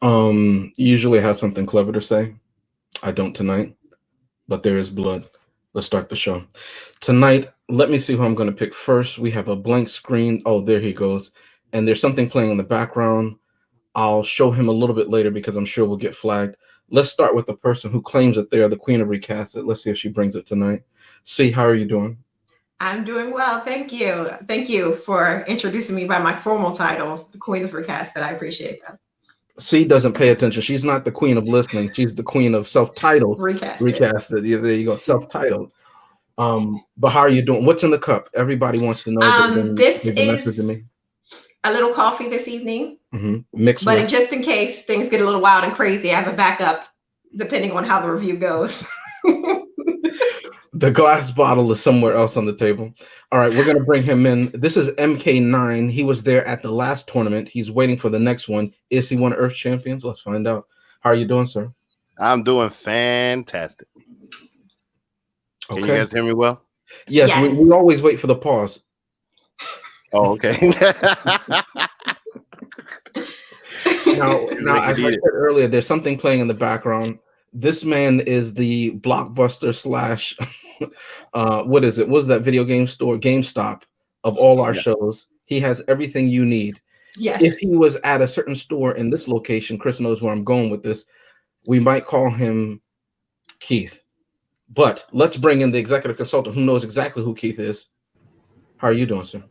Usually I have something clever to say. I don't tonight, but there is blood. Let's start the show. Tonight, let me see who I'm going to pick first. We have a blank screen. Oh, there he goes. And there's something playing in the background. I'll show him a little bit later because I'm sure we'll get flagged. Let's start with the person who claims that they are the queen of recasted. Let's see if she brings it tonight. See, how are you doing? I'm doing well, thank you. Thank you for introducing me by my formal title, the Queen of Recasted. I appreciate that. C doesn't pay attention. She's not the queen of listening. She's the queen of self-titled. Recasted. Recasted. Yeah, there you go. Self-titled. But how are you doing? What's in the cup? Everybody wants to know. This They've been messaging me. is a little coffee this evening. Mixed but with. just in case things get a little wild and crazy, I have a backup depending on how the review goes. The glass bottle is somewhere else on the table. All right, we're going to bring him in. This is MK9. He was there at the last tournament. He's waiting for the next one. Is he one of Earth champions? Let's find out. How are you doing, sir? I'm doing fantastic. Okay. Can you guys hear me well? Yes. We always wait for the pause. Oh, okay. Now, as I said earlier, there's something playing in the background. This man is the Blockbuster slash, what is it? What's that video game store? GameStop of all our shows. He has everything you need. Yes. If he was at a certain store in this location, Chris knows where I'm going with this, we might call him Keith. But let's bring in the executive consultant who knows exactly who Keith is. How are you doing, sir?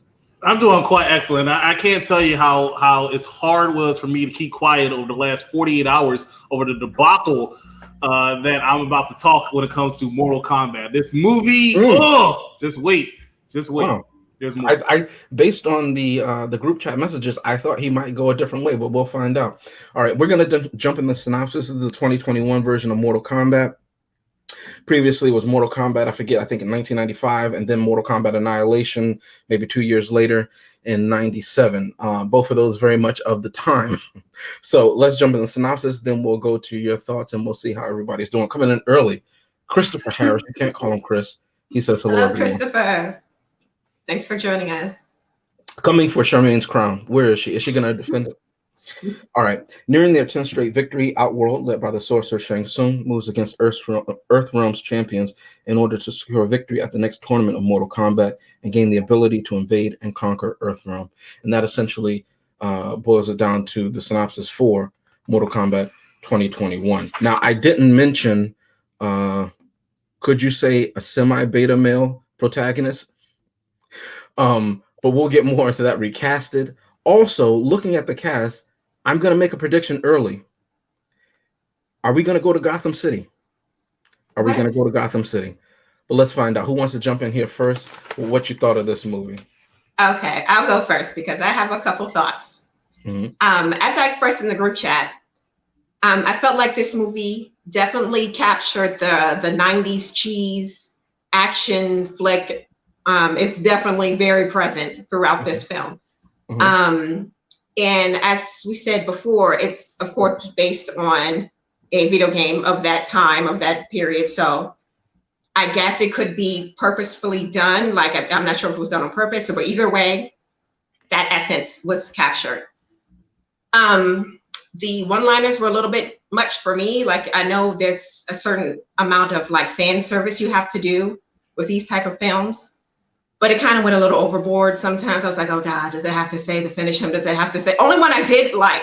I'm doing quite excellent. I can't tell you how it's hard was for me to keep quiet over the last 48 hours over the debacle that I'm about to talk when it comes to Mortal Kombat. This movie, just wait. Wow. There's more. I based on the group chat messages, I thought he might go a different way, but we'll find out. All right, we're gonna jump in the synopsis of the 2021 version of Mortal Kombat. Previously was Mortal Kombat, I think in 1995, and then Mortal Kombat Annihilation, maybe 2 years later in 97. Both of those very much of the time. So let's jump in the synopsis, then we'll go to your thoughts, and we'll see how everybody's doing. Coming in early, Christopher Harris. You can't call him Chris. He says hello. Hello, Christopher. Thanks for joining us. Coming for Charmaine's crown. Where is she? Is she going to defend it? All right. Nearing their 10th straight victory, Outworld, led by the sorcerer Shang Tsung, moves against Earthrealms champions in order to secure victory at the next tournament of Mortal Kombat and gain the ability to invade and conquer Earthrealm. And that essentially boils it down to the synopsis for Mortal Kombat 2021. Now, I didn't mention, could you say a semi-beta male protagonist? But we'll get more into that recasted. Also, looking at the cast, I'm going to make a prediction early. Are we going to go to Gotham City? Are we going to go to Gotham City? But let's find out. Who wants to jump in here first? What you thought of this movie? Okay, I'll go first because I have a couple thoughts. As I expressed in the group chat, I felt like this movie definitely captured the 90s cheese action flick. It's definitely very present throughout this film. And as we said before, it's of course based on a video game of that time, of that period. So I guess it could be purposefully done. Like I'm not sure if it was done on purpose, but either way, that essence was captured. The one-liners were a little bit much for me. Like I know there's a certain amount of like fan service you have to do with these type of films. But it kind of went a little overboard. Sometimes I was like, oh God, does it have to say to finish him? Does it have to say? Only one I did like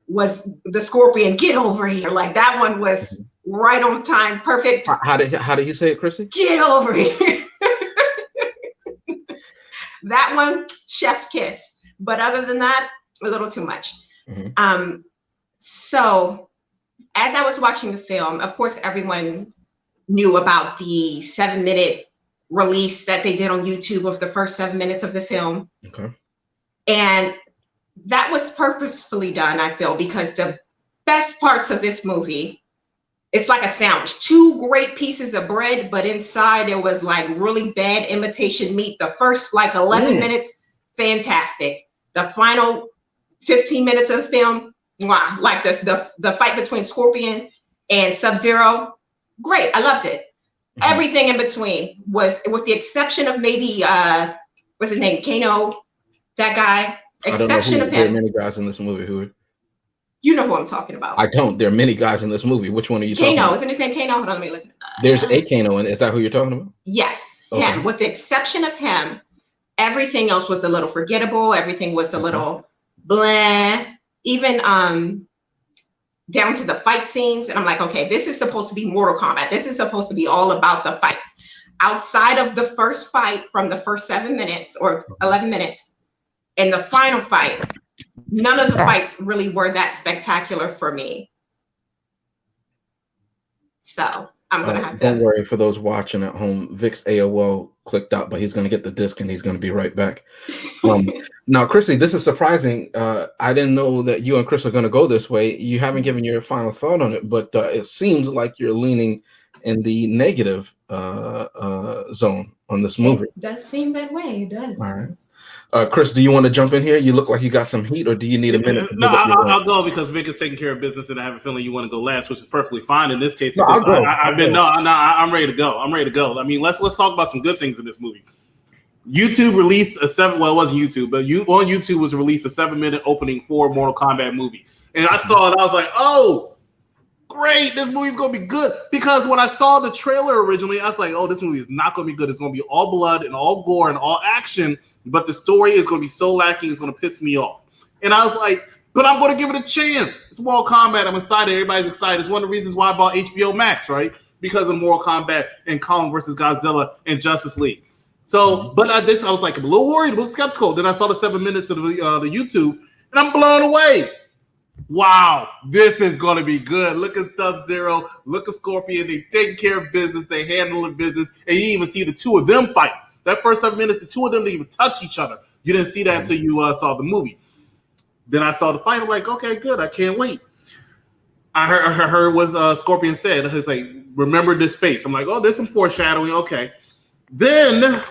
was the Scorpion, get over here. Like that one was right on time, perfect. How did he say it, Chrissy? Get over here. That one, chef kiss. But other than that, a little too much. So as I was watching the film, of course, everyone knew about the 7-minute release that they did on YouTube of the first 7 minutes of the film. Okay. And that was purposefully done, I feel, because the best parts of this movie, it's like a sandwich. 2 great pieces of bread, but inside there was like really bad imitation meat. The first like 11 minutes, fantastic. The final 15 minutes of the film, like this, the fight between Scorpion and Sub-Zero, great. I loved it. Everything in between was, with the exception of maybe what's his name, Kano, that guy. Exception of him. There are many guys in this movie who. You know who I'm talking about. I don't. There are many guys in this movie. Which one are you talking Kano. about? Isn't his name Kano? Hold on, let me look. There's a Kano, and is that who you're talking about? Yes, Okay. him. With the exception of him, everything else was a little forgettable. Everything was a little blah. Even down to the fight scenes. And I'm like, okay, this is supposed to be Mortal Kombat. This is supposed to be all about the fights. Outside of the first fight from the first 7 minutes or 11 minutes, and the final fight, none of the fights really were that spectacular for me. So I'm gonna have to. Don't worry, for those watching at home, Vic's AOL clicked out, but he's gonna get the disc and he's gonna be right back. Now, Chrissy, this is surprising. I didn't know that you and Chris are gonna go this way. You haven't given your final thought on it, but it seems like you're leaning in the negative zone on this movie. It does seem that way. It does. All right. Chris, do you want to jump in here? You look like you got some heat, or do you need a minute? No, I'll go because Vic is taking care of business, and I have a feeling you want to go last, which is perfectly fine in this case. No, Because I'll go. I'm ready to go. I'm ready to go. I mean, let's talk about some good things in this movie. YouTube released a 7. Well, it wasn't YouTube, but on YouTube was released a 7-minute opening for Mortal Kombat movie, and I saw it. I was like, oh, great! This movie's gonna be good. Because when I saw the trailer originally, I was like, oh, this movie is not gonna be good. It's gonna be all blood and all gore and all action. But the story is going to be so lacking, it's going to piss me off. And I was like, but I'm going to give it a chance. It's Mortal Kombat. I'm excited. Everybody's excited. It's one of the reasons why I bought HBO Max, right? Because of Mortal Kombat and Kong versus Godzilla and Justice League. So, but I was like a little worried, a little skeptical. Then I saw the 7 minutes of the YouTube, and I'm blown away. Wow, this is going to be good. Look at Sub-Zero. Look at Scorpion. They take care of business. They handle the business. And you even see the two of them fight. That first 7 minutes, the two of them didn't even touch each other. You didn't see that until you saw the movie. Then I saw the fight. I'm like, okay, good. I can't wait. I heard what Scorpion said. He's like, remember this face. I'm like, oh, there's some foreshadowing. Okay. Then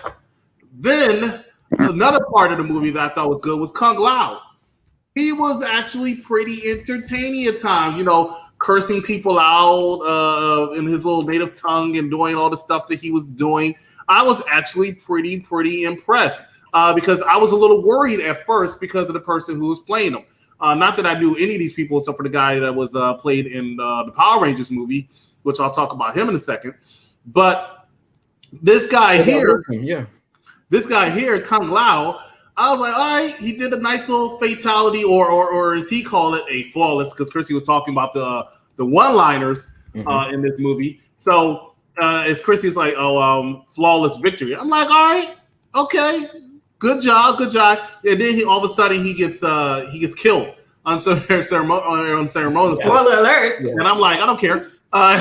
another part of the movie that I thought was good was Kung Lao. He was actually pretty entertaining at times, you know, cursing people out in his little native tongue and doing all the stuff that he was doing. I was actually pretty impressed because I was a little worried at first because of the person who was playing him. Not that I knew any of these people except for the guy that was played in the Power Rangers movie, which I'll talk about him in a second. But this guy here, Kung Lao, I was like, all right, he did a nice little fatality, or as he called it, a flawless, because Chrissy was talking about the one-liners in this movie. So as Chrissy's like, flawless victory. I'm like, all right, okay, good job. And then all of a sudden he gets killed on ceremonial. Spoiler alert. And I'm like, I don't care.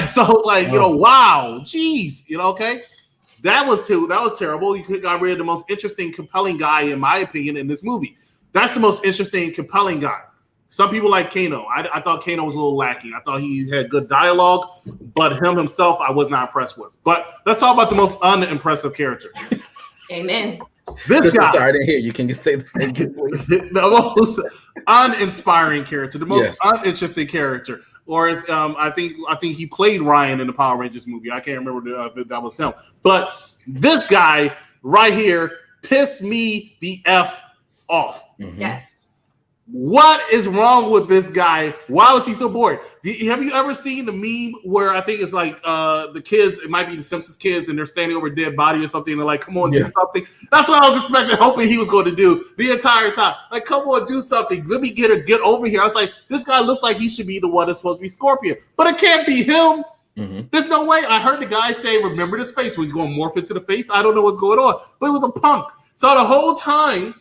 So like, you know, wow, geez, you know, okay. That was terrible. You got rid of the most interesting, compelling guy, in my opinion, in this movie. That's the most interesting, compelling guy. Some people like Kano. I thought Kano was a little lacking. I thought he had good dialogue, but him himself, I was not impressed with. But let's talk about the most unimpressive character. Amen. This guy. Sorry, I didn't hear you. Can you say that again, please? The most uninspiring character, the most uninteresting character. Or as I think he played Ryan in the Power Rangers movie. I can't remember if that was him. But this guy right here pissed me the F off. Mm-hmm. Yes. What is wrong with this guy? Why was he so bored? Have you ever seen the meme where I think it's like the kids, it might be the Simpsons kids, and they're standing over a dead body or something, and they're like, come on, do something. That's what I was expecting, hoping he was going to do the entire time. Like, come on, do something. Let me get over here. I was like, this guy looks like he should be the one that's supposed to be Scorpion. But it can't be him. Mm-hmm. There's no way. I heard the guy say, remember this face. So he's going to morph into the face. I don't know what's going on. But it was a punk. So the whole time,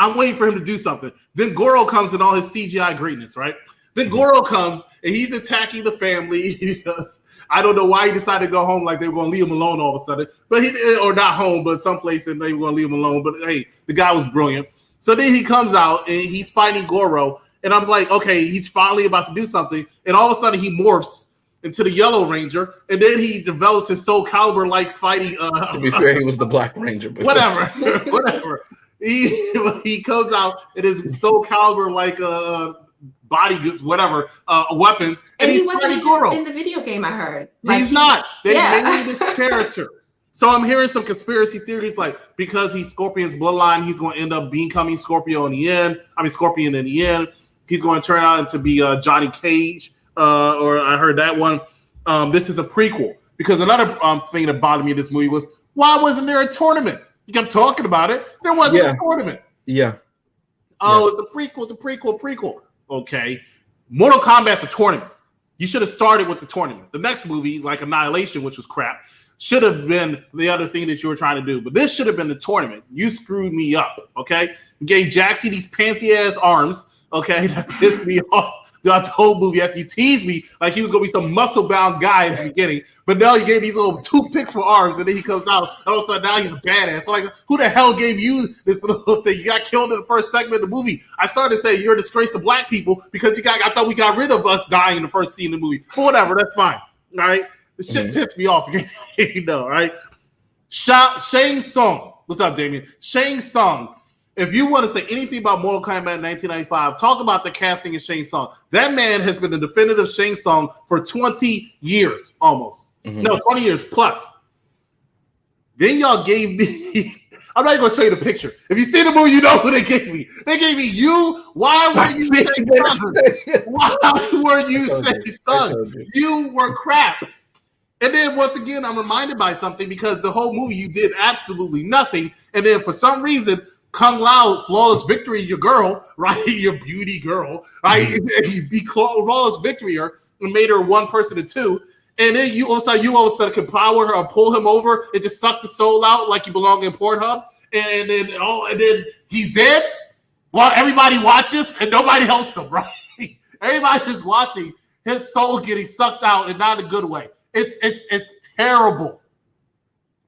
I'm waiting for him to do something. Then Goro comes in all his CGI greatness, right? Then Goro comes and he's attacking the family because I don't know why he decided to go home like they were going to leave him alone all of a sudden. But or not home, but someplace and they were going to leave him alone. But hey, the guy was brilliant. So then he comes out and he's fighting Goro. And I'm like, okay, he's finally about to do something. And all of a sudden he morphs into the Yellow Ranger. And then he develops his Soul Calibur-like fighting. To be fair, he was the Black Ranger. But whatever. He comes out in his Soul Calibur like body goods, whatever, weapons, and he's fighting Goro. In the video game, I heard. He's not. They made this character. So I'm hearing some conspiracy theories like because he's Scorpion's bloodline, he's going to end up becoming Scorpion in the end. he's going to turn out to be Johnny Cage, or I heard that one. This is a prequel because another thing that bothered me in this movie was why wasn't there a tournament? You kept talking about it. There wasn't a tournament. Yeah. Oh, it's a prequel. It's a prequel. Okay. Mortal Kombat's a tournament. You should have started with the tournament. The next movie, like Annihilation, which was crap, should have been the other thing that you were trying to do. But this should have been the tournament. You screwed me up, okay? You gave Jaxie these fancy-ass arms, okay? That pissed me off throughout the whole movie after you teased me like he was going to be some muscle-bound guy at the beginning. But now you gave these little toothpicks for arms, and then he comes out, and all of a sudden now he's a badass. So like, who the hell gave you this little thing? You got killed in the first segment of the movie. I started to say you're a disgrace to black people because I thought we got rid of us dying in the first scene of the movie. But whatever, that's fine, all right? The shit pissed me off. You know, all right? Shang Tsung. What's up, Damien? Shang Tsung. If you want to say anything about Mortal Kombat 1995, talk about the casting of Shang Tsung. That man has been the definitive Shang Tsung for 20 years almost. No, 20 years plus. Then y'all gave me... I'm not even going to show you the picture. If you see the movie, you know who they gave me. They gave me you. Why were you Shang Tsung? Why were you Shang Tsung? You were crap. And then once again, I'm reminded by something because the whole movie you did absolutely nothing. And then for some reason, Kung Lao, flawless victory, your girl, right? Your beauty girl, right? And you beat flawless victory her and made her one person to two. And then you all of a sudden can power her or pull him over and just suck the soul out like you belong in Pornhub. And then he's dead while everybody watches and nobody helps him, right? Everybody is watching his soul getting sucked out and not in a good way. It's terrible.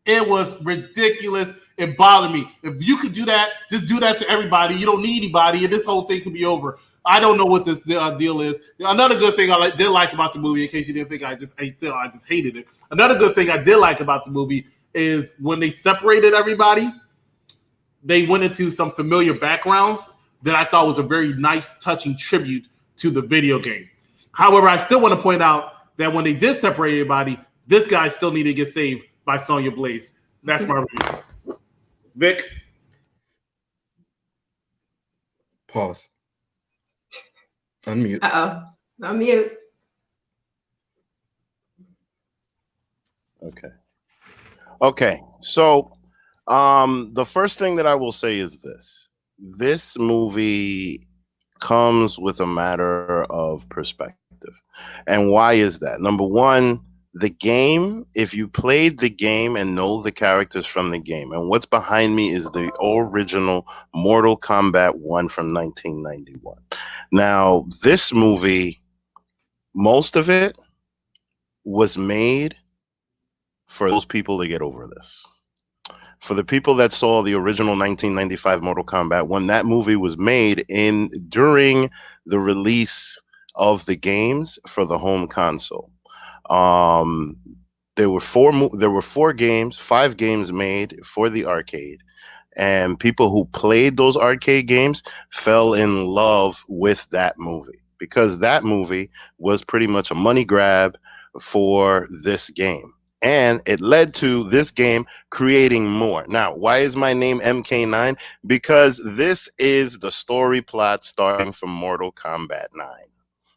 It was ridiculous. It bothered me. If you could do that, just do that to everybody. You don't need anybody, and this whole thing could be over. I don't know what this deal is. Another good thing I did like about the movie, in case you didn't think I just hated it. Another good thing I did like about the movie is when they separated everybody, they went into some familiar backgrounds that I thought was a very nice, touching tribute to the video game. However, I still want to point out that when they did separate everybody, this guy still needed to get saved by Sonya Blaze. That's my review. Vic? Pause. Unmute. Unmute. Okay. So, the first thing that I will say is this. This movie comes with a matter of perspective. And why is that? Number one, the game, if you played the game and know the characters from the game, and what's behind me is the original Mortal Kombat 1 from 1991. Now, this movie, most of it was made for those people to get over this. For the people that saw the original 1995 Mortal Kombat, when that movie was made during the release of the games for the home console. There were five games made for the arcade, and people who played those arcade games fell in love with that movie because that movie was pretty much a money grab for this game. And it led to this game creating more. Now, why is my name MK9? Because this is the story plot starting from Mortal Kombat 9.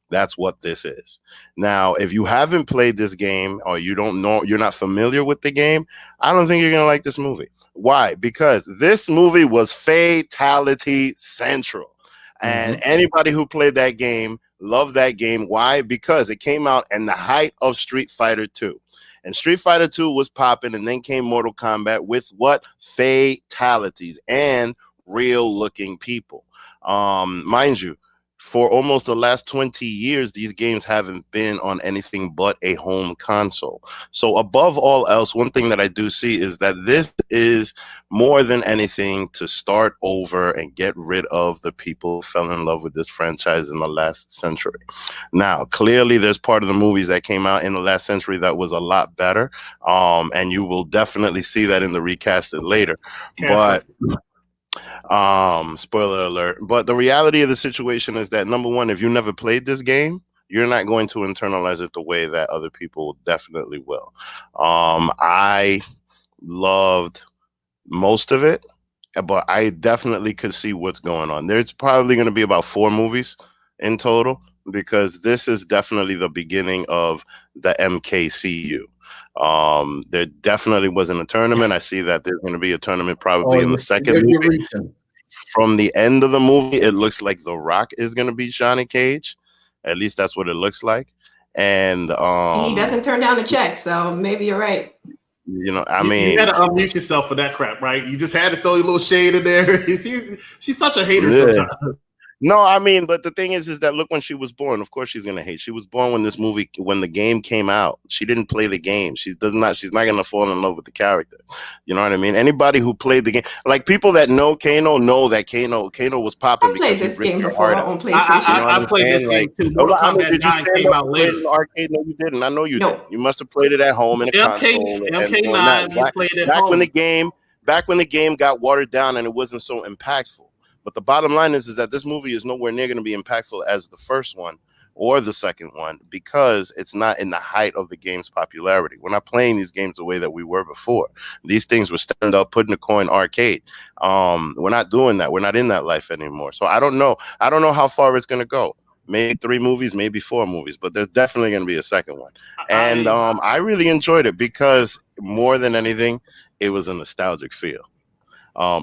That's what this is. Now, if you haven't played this game or you don't know, you're not familiar with the game, I don't think you're going to like this movie. Why? Because this movie was fatality central. And anybody who played that game loved that game. Why? Because it came out in the height of Street Fighter 2. And Street Fighter 2 was popping, and then came Mortal Kombat with what? Fatalities and real-looking people. Mind you, for almost the last 20 years, these games haven't been on anything but a home console. So above all else, one thing that I do see is that this is more than anything to start over and get rid of the people who fell in love with this franchise in the last century. Now, clearly there's part of the movies that came out in the last century that was a lot better. And you will definitely see that in the recasted later. But spoiler alert. But the reality of the situation is that, number one, if you never played this game, you're not going to internalize it the way that other people definitely will. I loved most of it, but I definitely could see what's going on. There's probably going to be about 4 movies in total, because this is definitely the beginning of the MKCU. There definitely wasn't a tournament. I see that there's going to be a tournament probably in the second you're movie. reaching. From the end of the movie, it looks like The Rock is going to be Johnny Cage. At least that's what it looks like. And he doesn't turn down a check, so maybe you're right. you know, You had to unmute yourself for that crap, right? You just had to throw a little shade in there. She's such a hater sometimes. No, I mean, but the thing is that look, when she was born, of course she's gonna hate. She was born when the game came out. She didn't play the game. She's not gonna fall in love with the character. You know what I mean? Anybody who played the game, like people that know Kano, know that Kano was popping. I played this game before on PlayStation. I played this game too. Mortal Kombat 9 came out later. In the arcade? No, you didn't. I know you didn't. You must have played it at home in a console. MK9, we played it at home. Back when the game got watered down and it wasn't so impactful. But the bottom line is that this movie is nowhere near going to be impactful as the first one or the second one, because it's not in the height of the game's popularity. We're not playing these games the way that we were before. These things were stand up, putting a coin arcade. We're not doing that. We're not in that life anymore. So I don't know how far it's going to go. Maybe 3 movies, maybe 4 movies, but there's definitely going to be a second one. And I really enjoyed it because more than anything, it was a nostalgic feel.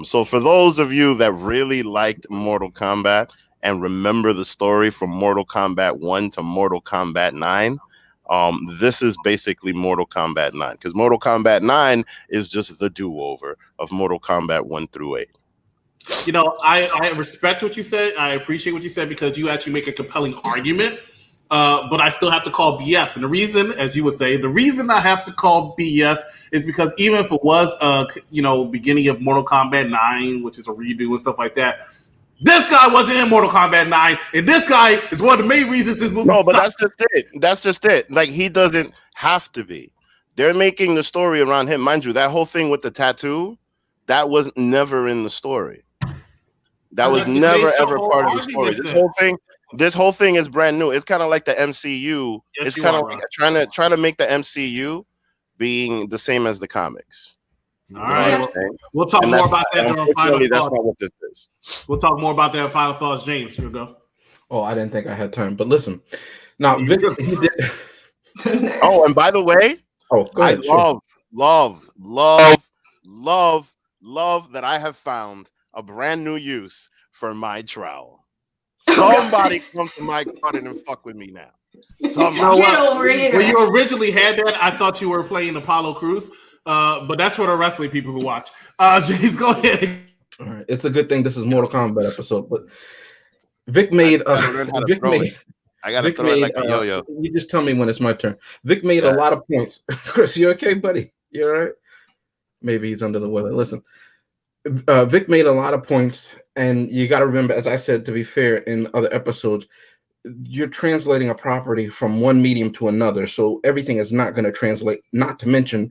So for those of you that really liked Mortal Kombat and remember the story from Mortal Kombat 1 to Mortal Kombat 9, this is basically Mortal Kombat 9, because Mortal Kombat 9 is just the do-over of Mortal Kombat 1 through 8. You know, I respect what you said. I appreciate what you said, because you actually make a compelling argument. But I still have to call BS. And the reason, as you would say, the reason I have to call BS is because even if it was, beginning of Mortal Kombat 9, which is a redo and stuff like that, this guy wasn't in Mortal Kombat 9, and this guy is one of the main reasons this movie No, but sucks. That's just it. Like, he doesn't have to be. They're making the story around him. Mind you, that whole thing with the tattoo, that was never in the story. That was never, ever part of the story. This whole thing is brand new. It's kind of like the MCU. Yes, it's kind of like trying to make the MCU being the same as the comics. All right. We'll talk more about that during final thoughts. That's not what this is. We'll talk more about that in final thoughts. James, here we go. Oh, I didn't think I had time. But listen. Now, Vic, he did. Oh, and by the way, go ahead. I love that I have found a brand new use for my trowel. Somebody come to my garden and fuck with me now. Somebody. Get over here. When you originally had that, I thought you were playing Apollo Crews, but that's for the wrestling people who watch. James, go ahead. All right. It's a good thing this is Mortal Kombat episode, but Vic made. I gotta throw it like a yo-yo. You just tell me when it's my turn. Vic made a lot of points. Chris, you okay, buddy? You all right? Maybe he's under the weather. Listen. Vic made a lot of points, and you got to remember, as I said, to be fair, in other episodes, you're translating a property from one medium to another, so everything is not going to translate. Not to mention,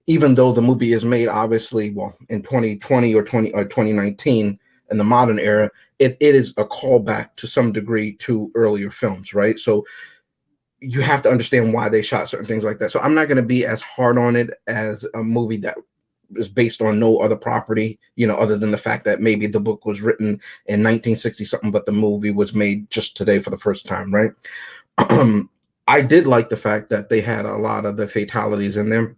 even though the movie is made, obviously, in 2020 or 2019, in the modern era, it is a callback to some degree to earlier films, right? So you have to understand why they shot certain things like that. So I'm not going to be as hard on it as a movie that is based on no other property, other than the fact that maybe the book was written in 1960 something, but the movie was made just today for the first time, right? I did like the fact that they had a lot of the fatalities in there,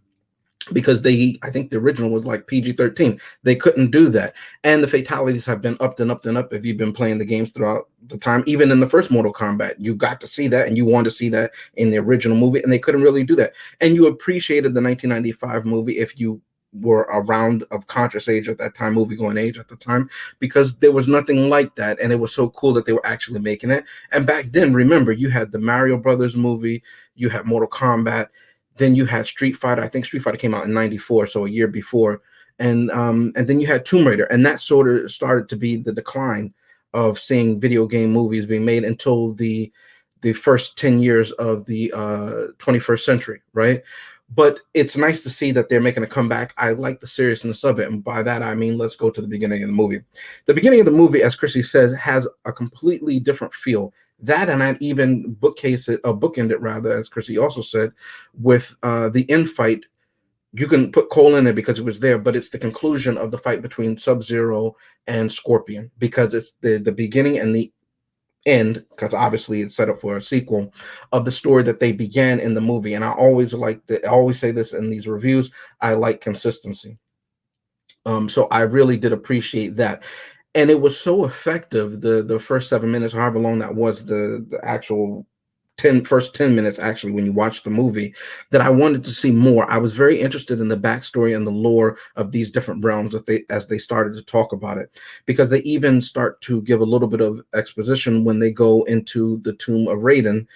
because I think the original was like PG-13. They couldn't do that. And the fatalities have been upped and upped and up if you've been playing the games throughout the time. Even in the first Mortal Kombat, you got to see that, and you wanted to see that in the original movie, and they couldn't really do that. And you appreciated the 1995 movie if you were around of conscious age at that time, movie going age at the time, because there was nothing like that, and it was so cool that they were actually making it. And back then, remember, you had the Mario Brothers movie, you had Mortal Kombat, then you had Street Fighter. I think Street Fighter came out in '94, so a year before, and then you had Tomb Raider, and that sort of started to be the decline of seeing video game movies being made until the first 10 years of the 21st century, right? But it's nice to see that they're making a comeback. I like the seriousness of it. And by that, I mean, let's go to the beginning of the movie. The beginning of the movie, as Chrissy says, has a completely different feel. That, and I'd even bookend it, rather, as Chrissy also said, with the end fight. You can put Cole in there because it was there, but it's the conclusion of the fight between Sub-Zero and Scorpion, because it's the beginning and the end, because obviously it's set up for a sequel of the story that they began in the movie. And I always say this in these reviews, I like consistency. So I really did appreciate that. And it was so effective, the first 7 minutes, however long that was, the actual first 10 minutes actually, when you watch the movie, that I wanted to see more. I was very interested in the backstory and the lore of these different realms that they as they started to talk about it, because they even start to give a little bit of exposition when they go into the tomb of Raiden,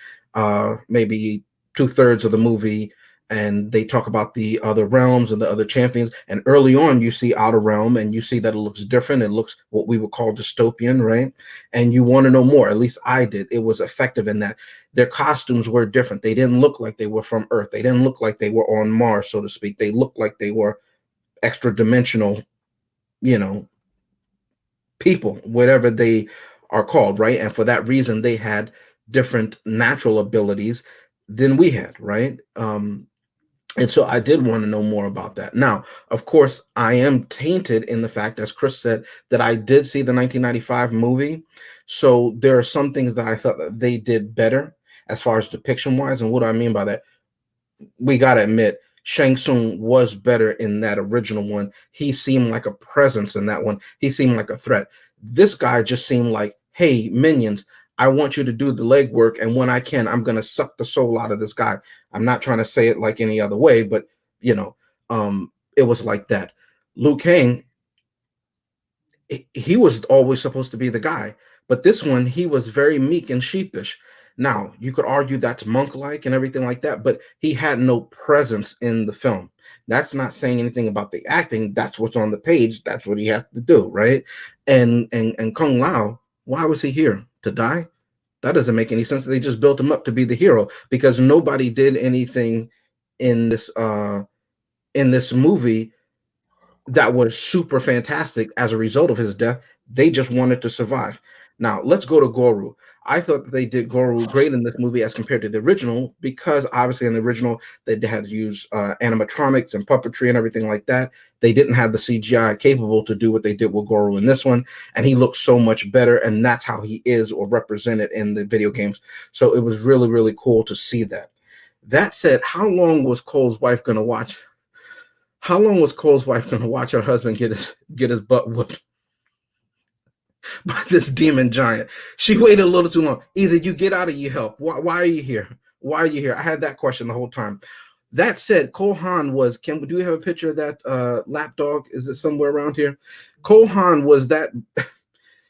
maybe 2/3 of the movie, and they talk about the other realms and the other champions. And early on, you see Outer Realm, and you see that it looks different. It looks what we would call dystopian, right? And you want to know more. At least I did. It was effective in that their costumes were different. They didn't look like they were from Earth. They didn't look like they were on Mars, so to speak. They looked like they were extra dimensional, you know, people, whatever they are called, right? And for that reason, they had different natural abilities than we had, right? And so I did want to know more about that. Now, of course, I am tainted in the fact, as Chris said, that I did see the 1995 movie. So there are some things that I thought that they did better as far as depiction wise. And what do I mean by that? We got to admit, Shang Tsung was better in that original one. He seemed like a presence in that one. He seemed like a threat. This guy just seemed like, hey, minions, I want you to do the legwork, and when I can, I'm going to suck the soul out of this guy. I'm not trying to say it like any other way, but it was like that. Liu Kang, he was always supposed to be the guy, but this one, he was very meek and sheepish. Now, you could argue that's monk-like and everything like that, but he had no presence in the film. That's not saying anything about the acting. That's what's on the page. That's what he has to do, right? And Kung Lao, why was he here? To die? That doesn't make any sense. They just built him up to be the hero, because nobody did anything in this movie that was super fantastic as a result of his death. They just wanted to survive. Now, let's go to Goro. I thought that they did Goro great in this movie as compared to the original, because obviously in the original, they had to use animatronics and puppetry and everything like that. They didn't have the CGI capable to do what they did with Goro in this one, and he looks so much better, and that's how he is or represented in the video games. So it was really, really cool to see that. That said, how long was Cole's wife going to watch? How long was Cole's wife going to watch her husband get his butt whooped by this demon giant? She waited a little too long. Either you get out or you help. Why are you here? Why are you here? I had that question the whole time. That said, Cole Haan was. Do we have a picture of that lapdog? Is it somewhere around here? Cole Haan was that.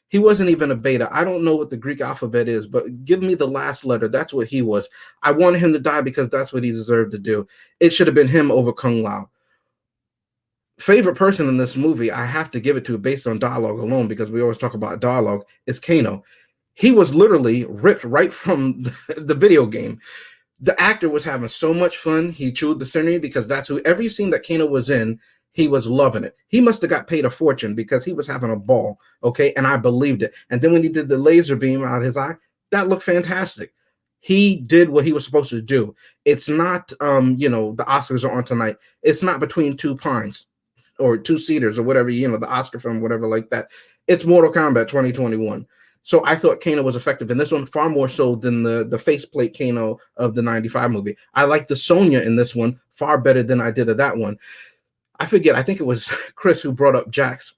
He wasn't even a beta. I don't know what the Greek alphabet is, but give me the last letter. That's what he was. I wanted him to die because that's what he deserved to do. It should have been him over Kung Lao. Favorite person in this movie, I have to give it to based on dialogue alone, because we always talk about dialogue, is Kano. He was literally ripped right from the video game. The actor was having so much fun. He chewed the scenery, because that's who every scene that Kano was in, he was loving it. He must have got paid a fortune, because he was having a ball. Okay. And I believed it. And then when he did the laser beam out of his eye, that looked fantastic. He did what he was supposed to do. It's not, the Oscars are on tonight. It's not Between Two Pines or Two Seaters or whatever, the Oscar film, whatever like that. It's Mortal Kombat 2021. So I thought Kano was effective in this one, far more so than the faceplate Kano of the 95 movie. I like the Sonya in this one far better than I did of that one. I forget, I think it was Chris who brought up Jax.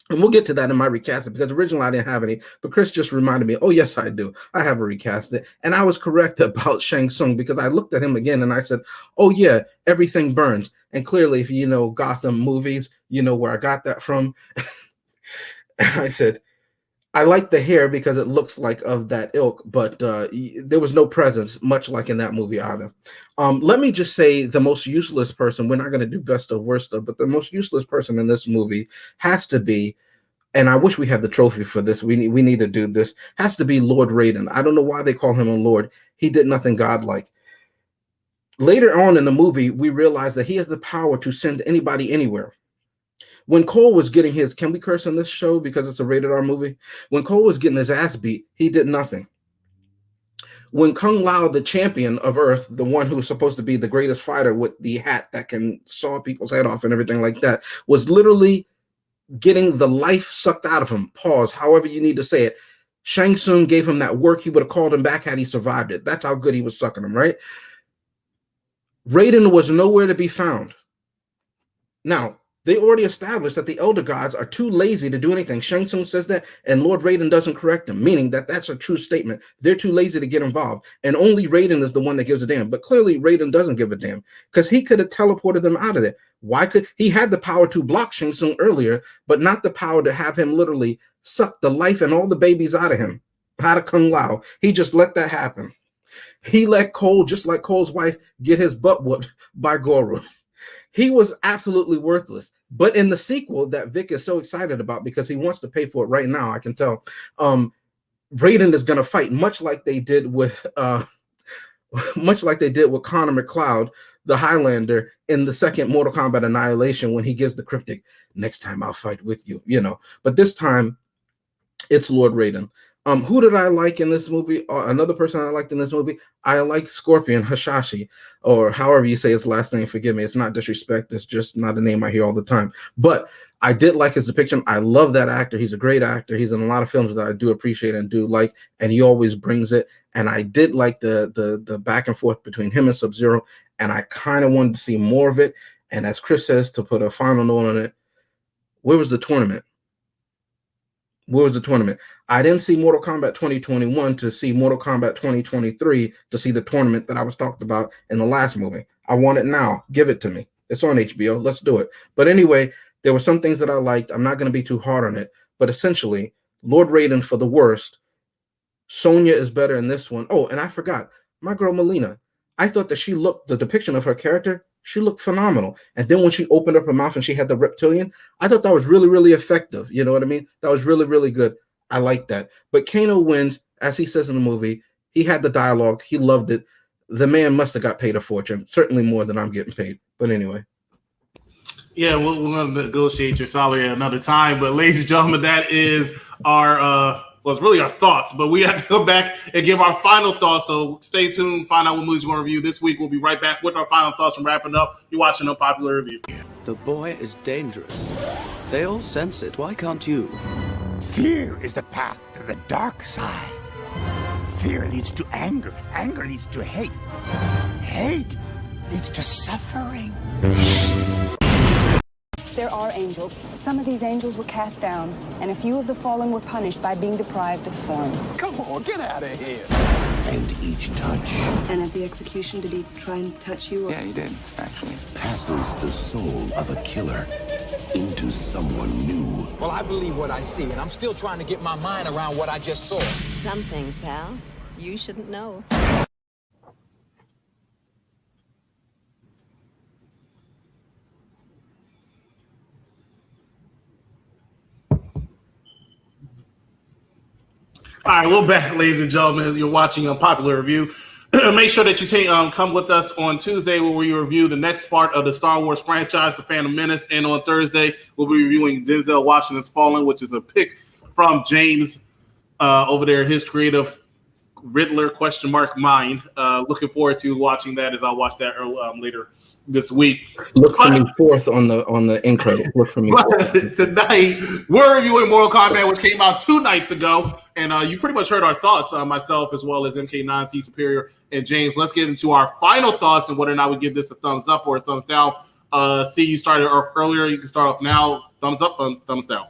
And we'll get to that in my recasting, because originally I didn't have any, but Chris just reminded me, oh, yes, I do. I have a recast it. And I was correct about Shang Tsung, because I looked at him again and I said, oh, yeah, everything burns. And clearly, if you know Gotham movies, you know where I got that from. And I said, I like the hair because it looks like of that ilk, but there was no presence, much like in that movie either. Let me just say the most useless person, we're not going to do best of worst of, but the most useless person in this movie has to be, and I wish we had the trophy for this, we need to do this, has to be Lord Raiden. I don't know why they call him a Lord. He did nothing godlike. Later on in the movie, we realize that he has the power to send anybody anywhere. When Cole was getting his, can we curse on this show because it's a rated R movie? When Cole was getting his ass beat, he did nothing. When Kung Lao, the champion of Earth, the one who's supposed to be the greatest fighter with the hat that can saw people's head off and everything like that, was literally getting the life sucked out of him, pause, however you need to say it, Shang Tsung gave him that work. He would have called him back had he survived it. That's how good he was sucking him, right? Raiden was nowhere to be found. Now, they already established that the Elder Gods are too lazy to do anything. Shang Tsung says that, and Lord Raiden doesn't correct them, meaning that that's a true statement. They're too lazy to get involved, and only Raiden is the one that gives a damn. But clearly, Raiden doesn't give a damn, because he could have teleported them out of there. Why could he had the power to block Shang Tsung earlier, but not the power to have him literally suck the life and all the babies out of him, out of Kung Lao. He just let that happen. He let Cole, just like Cole's wife, get his butt whooped by Goro. He was absolutely worthless. But in the sequel that Vic is so excited about because he wants to pay for it right now, I can tell, Raiden is going to fight much like they did with Connor McLeod, the Highlander, in the second Mortal Kombat Annihilation when he gives the cryptic, "Next time I'll fight with you," you know. But this time, it's Lord Raiden. Who did I like in this movie? Another person I liked in this movie, I like Scorpion Hashashi, or however you say his last name. Forgive me, it's not disrespect. It's just not a name I hear all the time. But I did like his depiction. I love that actor. He's a great actor. He's in a lot of films that I do appreciate and do like, and he always brings it. And I did like the back and forth between him and Sub-Zero, and I kind of wanted to see more of it. And as Chris says, to put a final note on it, where was the tournament? Where was the tournament? I didn't see Mortal Kombat 2021 to see Mortal Kombat 2023 to see the tournament that I was talked about in the last movie. I want it now. Give it to me. It's on HBO. Let's do it. But anyway, there were some things that I liked. I'm not going to be too hard on it. But essentially, Lord Raiden for the worst. Sonya is better in this one. Oh, and I forgot. My girl Melina. I thought that the depiction of her character, she looked phenomenal. And then when she opened up her mouth and she had the reptilian, I thought that was really, really effective. You know what I mean? That was really, really good. I like that. But Kano wins, as he says in the movie. He had the dialogue. He loved it. The man must have got paid a fortune, certainly more than I'm getting paid. But anyway. Yeah, we're going to negotiate your salary at another time. But ladies and gentlemen, that is our well, it's really our thoughts, but we have to go back and give our final thoughts. So stay tuned, find out what movies we're going to review this week. We'll be right back with our final thoughts and wrapping up. You're watching Unpopular Review. The boy is dangerous. They all sense it. Why can't you? Fear is the path to the dark side. Fear leads to anger. Anger leads to hate. Hate leads to suffering. There are angels. Some of these angels were cast down, and a few of the fallen were punished by being deprived of form. Come on, get out of here. And each touch. And at the execution, did he try and touch you? Yeah, he did, actually. Passes the soul of a killer into someone new. Well, I believe what I see, and I'm still trying to get my mind around what I just saw. Some things, pal, you shouldn't know. All right, we're back, ladies and gentlemen. You're watching Unpopular Review. Make sure that you come with us on Tuesday where we review the next part of the Star Wars franchise, The Phantom Menace. And on Thursday, we'll be reviewing Denzel Washington's Fallen, which is a pick from James over there, his creative Riddler mind. Looking forward to watching that as I'll watch that later this week. Look for me fourth on the end credit. Look for me. Tonight, we're reviewing Mortal Kombat, which came out 2 nights ago. And you pretty much heard our thoughts, myself as well as MK9, C Superior, and James. Let's get into our final thoughts and whether or not we give this a thumbs up or a thumbs down. See, you started off earlier. You can start off now. Thumbs up, thumbs down.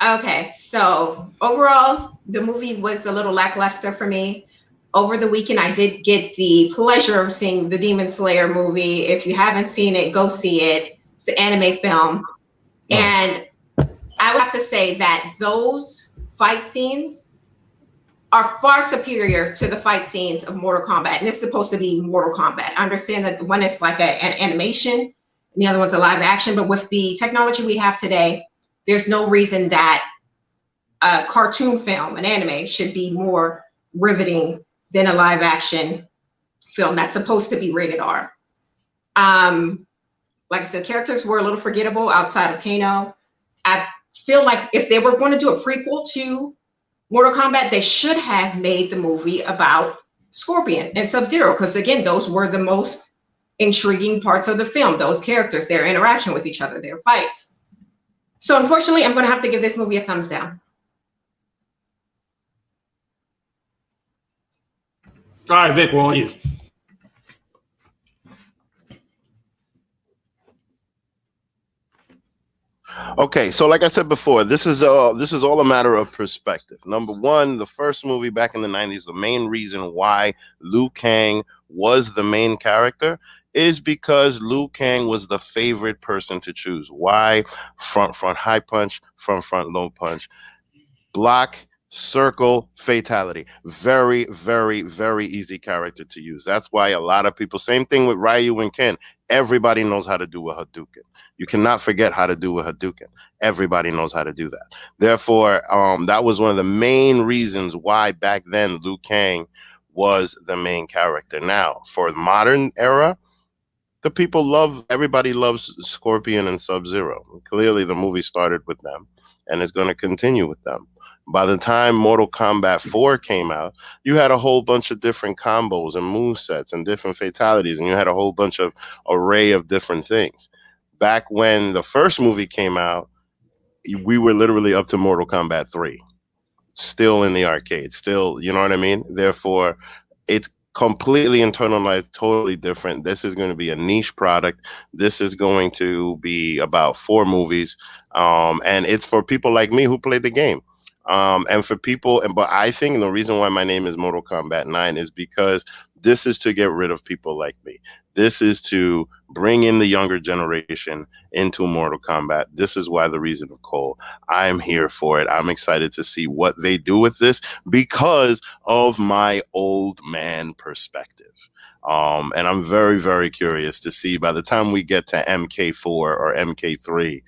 Okay, so overall, the movie was a little lackluster for me. Over the weekend, I did get the pleasure of seeing the Demon Slayer movie. If you haven't seen it, go see it. It's an anime film. Oh. And I would have to say that those fight scenes are far superior to the fight scenes of Mortal Kombat. And it's supposed to be Mortal Kombat. I understand that one is like an animation, and the other one's a live action. But with the technology we have today, there's no reason that a cartoon film, an anime, should be more riveting than a live action film that's supposed to be rated R. Like I said, characters were a little forgettable outside of Kano. I feel like if they were going to do a prequel to Mortal Kombat, they should have made the movie about Scorpion and Sub-Zero, because again, those were the most intriguing parts of the film, those characters, their interaction with each other, their fights. So unfortunately, I'm going to have to give this movie a thumbs down. All right, Vic, we're on you. Okay, so like I said before, this is all a matter of perspective. Number one, the first movie back in the 90s, the main reason why Liu Kang was the main character is because Liu Kang was the favorite person to choose. Why? Front, high punch, front, low punch. Block, circle, fatality. Very, very, very easy character to use. That's why a lot of people, same thing with Ryu and Ken, everybody knows how to do a Hadouken. You cannot forget how to do a Hadouken. Everybody knows how to do that. Therefore, that was one of the main reasons why back then Liu Kang was the main character. Now, for the modern era, everybody loves Scorpion and Sub-Zero. Clearly, the movie started with them, and it's going to continue with them. By the time Mortal Kombat 4 came out, you had a whole bunch of different combos and movesets and different fatalities, and you had a whole bunch of array of different things. Back when the first movie came out, we were literally up to Mortal Kombat 3, still in the arcade, still, you know what I mean? Therefore, it's completely internalized, totally different. This is going to be a niche product. This is going to be about 4 movies, and it's for people like me who played the game. And for people, but I think the reason why my name is Mortal Kombat 9 is because this is to get rid of people like me. This is to bring in the younger generation into Mortal Kombat. This is why the reason of Cole. I'm here for it. I'm excited to see what they do with this because of my old man perspective. And I'm very, very curious to see by the time we get to MK4 or MK3,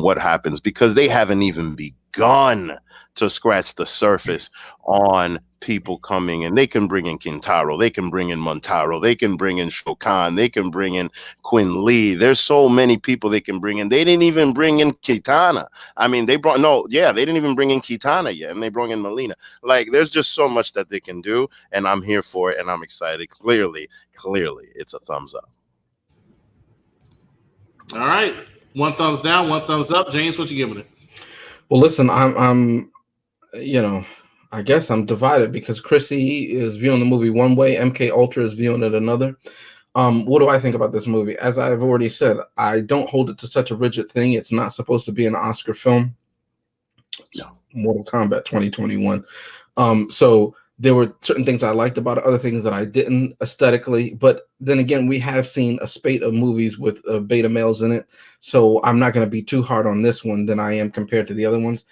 what happens, because they haven't even begun to scratch the surface on people coming, and they can bring in Kintaro, they can bring in Montaro, they can bring in Shokan, they can bring in Quinn Lee. There's so many people they can bring in. They didn't even bring in Kitana. I mean, they didn't even bring in Kitana yet, and they brought in Melina. Like, there's just so much that they can do, and I'm here for it, and I'm excited. Clearly, it's a thumbs up. All right. 1 thumbs down, 1 thumbs up. James, what you giving it? Well, listen, I'm I guess I'm divided because Chrissy is viewing the movie one way, MK Ultra is viewing it another. What do I think about this movie? As I've already said, I don't hold it to such a rigid thing. It's not supposed to be an Oscar film. No. Mortal Kombat 2021. So there were certain things I liked about it, other things that I didn't aesthetically. But then again, we have seen a spate of movies with beta males in it. So I'm not going to be too hard on this one than I am compared to the other ones.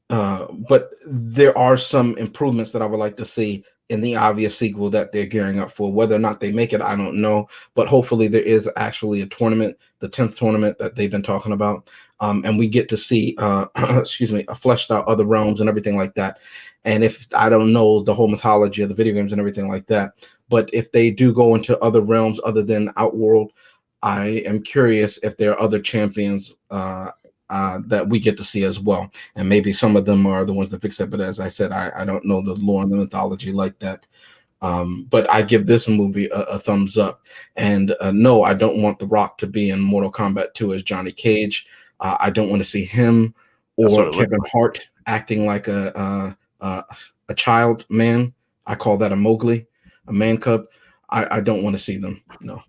But there are some improvements that I would like to see in the obvious sequel that they're gearing up for. Whether or not they make it, I don't know. But hopefully there is actually a tournament, the 10th tournament that they've been talking about. And we get to see, a fleshed out other realms and everything like that. And if I don't know the whole mythology of the video games and everything like that, but if they do go into other realms other than Outworld, I am curious if there are other champions that we get to see as well. And maybe some of them are the ones that fix it. But as I said, I don't know the lore and the mythology like that. But I give this movie a thumbs up. And no, I don't want The Rock to be in Mortal Kombat 2 as Johnny Cage. I don't want to see him or Kevin Hart acting like a child man. I call that a Mowgli, a man cub. I don't want to see them. No.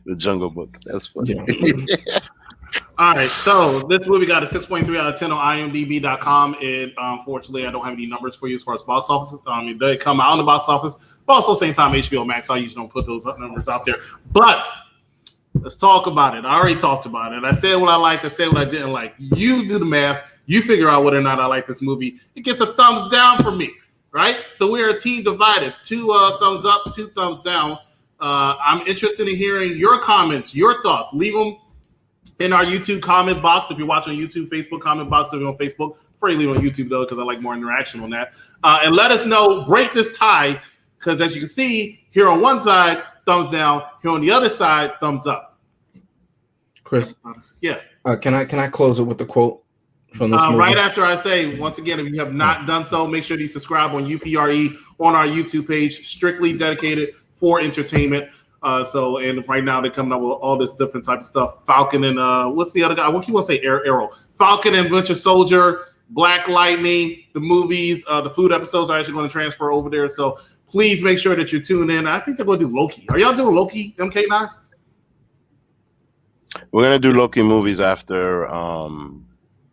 The Jungle Book. That's funny. Yeah. All right, so this movie got a 6.3 out of 10 on IMDb.com. Unfortunately, I don't have any numbers for you as far as box office. It did come out in the box office, but also same time HBO Max. I usually don't put those numbers out there. But let's talk about it. I already talked about it. I said what I liked. I said what I didn't like. You do the math. You figure out whether or not I like this movie. It gets a thumbs down for me, right? So we're a team divided. 2 thumbs up, 2 thumbs down. I'm interested in hearing your comments, your thoughts. Leave them in our YouTube comment box. If you're watching on YouTube, Facebook comment box. If you're on Facebook, free leave on YouTube though, because I like more interaction on that. And let us know, break this tie, because as you can see, here on one side, thumbs down. Here on the other side, thumbs up. Chris, yeah. Can I close it with the quote from this movie? Right after I say, once again, if you have not done so, make sure you subscribe on UPRE on our YouTube page, strictly dedicated for entertainment. And right now they're coming up with all this different type of stuff. Falcon and what's the other guy? I keep want to say Arrow. Falcon and Winter Soldier Black Lightning, the movies, the food episodes are actually going to transfer over there. So please make sure that you're tuned in. I think they're going to do Loki. Are y'all doing Loki, MK9? We're gonna do Loki movies after.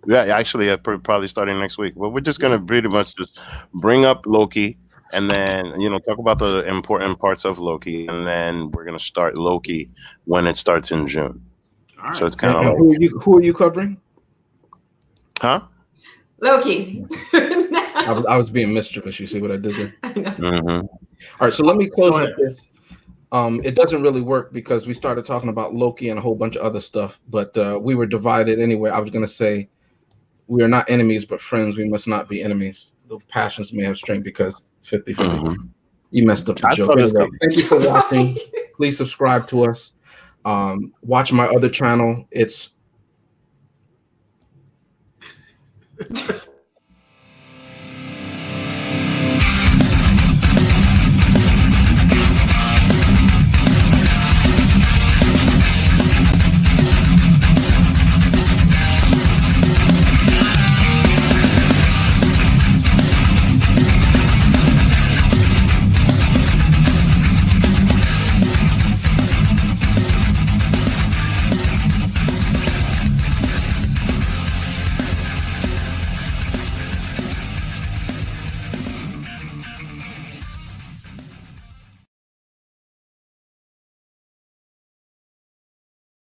Yeah, actually, probably starting next week. Well, we're just gonna pretty much just bring up Loki, and then talk about the important parts of Loki, and then we're gonna start Loki when it starts in June. All right. So it's kind of like, who are you covering? huh? Loki. I was being mischievous. You see what I did there? Mm-hmm. All right, so let me close with this. It doesn't really work because we started talking about Loki and a whole bunch of other stuff, but we were divided anyway. I was going to say we are not enemies, but friends. We must not be enemies. The passions may have strength because it's 50-50. Mm-hmm. You messed up the joke. Anyway, thank you for watching. Please subscribe to us. Watch my other channel. It's